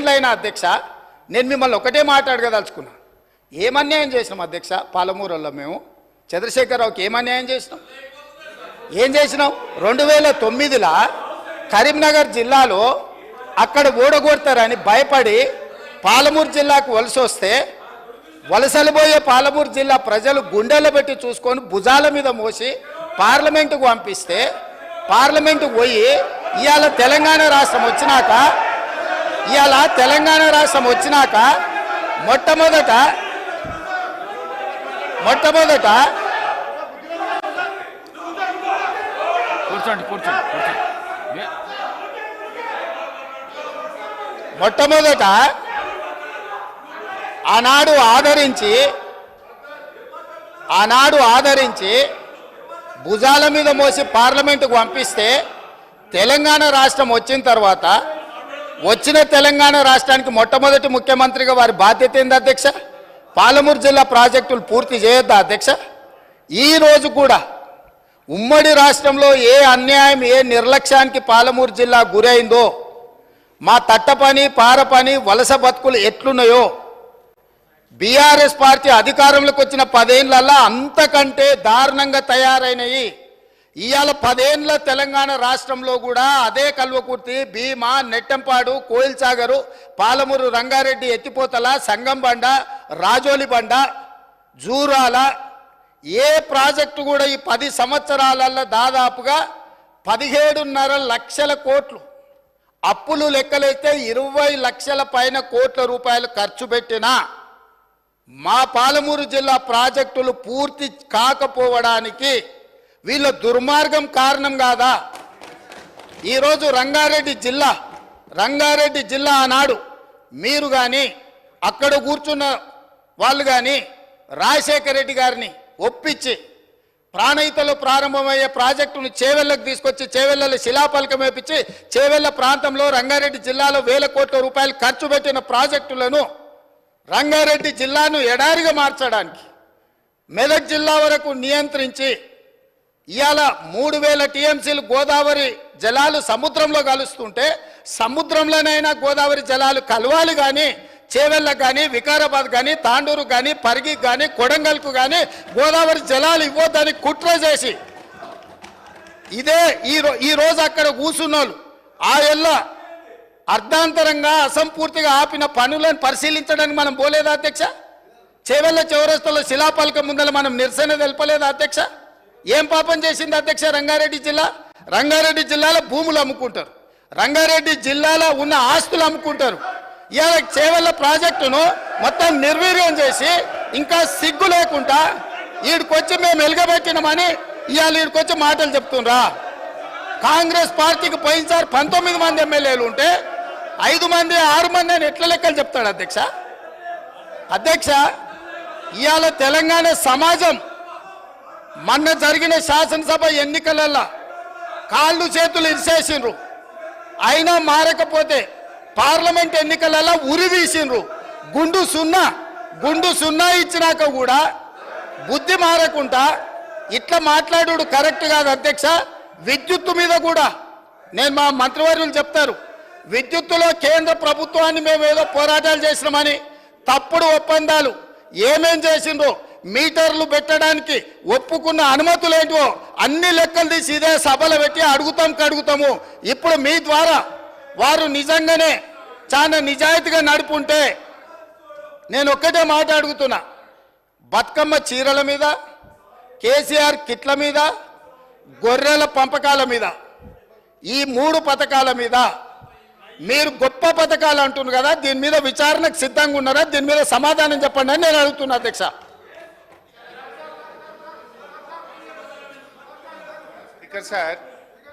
ఏండ్లైనా అధ్యక్ష నేను మిమ్మల్ని ఒకటే మాట్లాడగదలుచుకున్నా. ఏమన్యాయం చేసినాం అధ్యక్ష పాలమూరులో మేము చంద్రశేఖరరావుకి ఏమన్యాయం చేసినాం? ఏం చేసినాం? 2009లో కరీంనగర్ జిల్లాలో అక్కడ ఓడగొడతారని భయపడి పాలమూరు జిల్లాకు వలస వస్తే వలసలు పోయే పాలమూరు జిల్లా ప్రజలు గుండెలు పెట్టి చూసుకొని భుజాల మీద మోసి పార్లమెంటుకు పంపిస్తే పార్లమెంటుకు పోయి ఇవాళ తెలంగాణ రాష్ట్రం వచ్చినాక మొట్టమొదట ఆనాడు ఆదరించి భుజాల మీద మోసి పార్లమెంటుకు పంపిస్తే తెలంగాణ రాష్ట్రం వచ్చిన తర్వాత వచ్చిన తెలంగాణ రాష్ట్రానికి మొట్టమొదటి ముఖ్యమంత్రిగా వారి బాధ్యత ఏంది అధ్యక్ష? పాలమూరు జిల్లా ప్రాజెక్టులు పూర్తి చేయొద్దా అధ్యక్ష? ఈ రోజు కూడా ఉమ్మడి రాష్ట్రంలో ఏ అన్యాయం ఏ నిర్లక్ష్యానికి పాలమూరు జిల్లా గురైందో, మా తట్ట పని పార పని వలస బతుకులు ఎట్లున్నాయో బీఆర్ఎస్ పార్టీ అధికారంలోకి వచ్చిన 10 ఏళ్లలో అంతకంటే దారుణంగా తయారైనవి. ఇవాళ 10 ఏళ్ల తెలంగాణ రాష్ట్రంలో కూడా అదే కల్వకుర్తి, భీమా, నెట్టంపాడు, కోయిల్సాగరు, పాలమూరు, రంగారెడ్డి, ఎత్తిపోతల, సంగంబండ, రాజోలి బండ, జూరాల ఏ ప్రాజెక్టు కూడా ఈ 10 సంవత్సరాలలో దాదాపుగా 17.5 లక్షల కోట్లు అప్పులు లెక్కలైతే 20 లక్షల పైన కోట్ల రూపాయలు ఖర్చు పెట్టినా మా పాలమూరు జిల్లా ప్రాజెక్టులు పూర్తి కాకపోవడానికి వీళ్ళ దుర్మార్గం కారణం కాదా? ఈరోజు రంగారెడ్డి జిల్లా ఆనాడు మీరు కానీ అక్కడ కూర్చున్న వాళ్ళు కానీ రాజశేఖర రెడ్డి గారిని ఒప్పించి ప్రాణహితలో ప్రారంభమయ్యే ప్రాజెక్టును చేవెళ్లకు తీసుకొచ్చి చేవెళ్లలో శిలాఫలకం వేపించి చేవెళ్ల ప్రాంతంలో రంగారెడ్డి జిల్లాలో 1000 కోట్ల రూపాయలు ఖర్చు పెట్టిన ప్రాజెక్టులను రంగారెడ్డి జిల్లాను ఎడారిగా మార్చడానికి మెదక్ జిల్లా వరకు నియంత్రించి ఇవాళ 3000 టీఎంసీలు గోదావరి జలాలు సముద్రంలో కలుస్తుంటే సముద్రంలోనైనా గోదావరి జలాలు కలవాలి కానీ చేవెళ్ళకు కానీ వికారాబాద్ కానీ తాండూరు కానీ పరిగికి కానీ కొడంగల్కు కానీ గోదావరి జలాలు ఇవ్వద్దని కుట్ర చేసి ఇదే ఈ రోజు అక్కడ కూర్చున్నోళ్ళు ఆ ఎల్ల అర్ధాంతరంగా అసంపూర్తిగా ఆపిన పనులను పరిశీలించడానికి మనం పోలేదా అధ్యక్ష? చేవెళ్ళ చౌరస్తాలో శిలాఫలకం ముందర మనం నిరసన తెలపలేదా అధ్యక్ష? ఏం పాపం చేసింది అధ్యక్ష రంగారెడ్డి జిల్లా? రంగారెడ్డి జిల్లాలో భూములు అమ్ముకుంటారు, రంగారెడ్డి జిల్లాలో ఉన్న ఆస్తులు అమ్ముకుంటారు. ఇవాళ చేవెళ్ళ ప్రాజెక్టును మొత్తం నిర్వీర్యం చేసి ఇంకా సిగ్గు లేకుండా ఈడికొచ్చి మేము వెలుగబెట్టినామని ఇవాళ ఈడికొచ్చి మాటలు చెప్తుండ్రా? కాంగ్రెస్ పార్టీకి పోయినసారి 19 మంది ఎమ్మెల్యేలు ఉంటే 5 మంది 6 మంది అని ఎట్లా లెక్కలు చెప్తాడు అధ్యక్ష? ఇవాళ తెలంగాణ సమాజం మొన్న జరిగిన శాసనసభ ఎన్నికలలో కాళ్ళు చేతులు ఇరిసేసిండ్రు, అయినా మారకపోతే పార్లమెంట్ ఎన్నికలలో ఉరి తీసిండ్రు. గుండు సున్నా ఇచ్చినాక కూడా బుద్ధి మారకుండా ఇట్లా మాట్లాడు కరెక్ట్ కాదు అధ్యక్ష. విద్యుత్తు మీద కూడా నేను మా మంత్రివర్యులు చెప్తారు, విద్యుత్తులో కేంద్ర ప్రభుత్వాన్ని మేము ఏదో పోరాటాలు చేసినామని తప్పుడు ఒప్పందాలు ఏమేం చేసిండ్రో మీటర్లు పెట్టడానికి ఒప్పుకున్న అనుమతులు ఏంటో అన్ని లెక్కలు తీసి ఇదే సభలో పెట్టి అడుగుతాము. ఇప్పుడు మీ ద్వారా వారు నిజంగానే చాలా నిజాయితీగా నడుపుంటే నేను ఒక్కటే మాట అడుగుతున్నా, బతుకమ్మ చీరల మీద, కేసీఆర్ కిట్ల మీద, గొర్రెల పంపకాల మీద, ఈ 3 పథకాల మీద మీరు గొప్ప పథకాలు అంటున్నారు కదా, దీని మీద విచారణకు సిద్ధంగా ఉన్నారా? దీని మీద సమాధానం చెప్పండి అని నేను అడుగుతున్నా అధ్యక్ష. Speaker sir,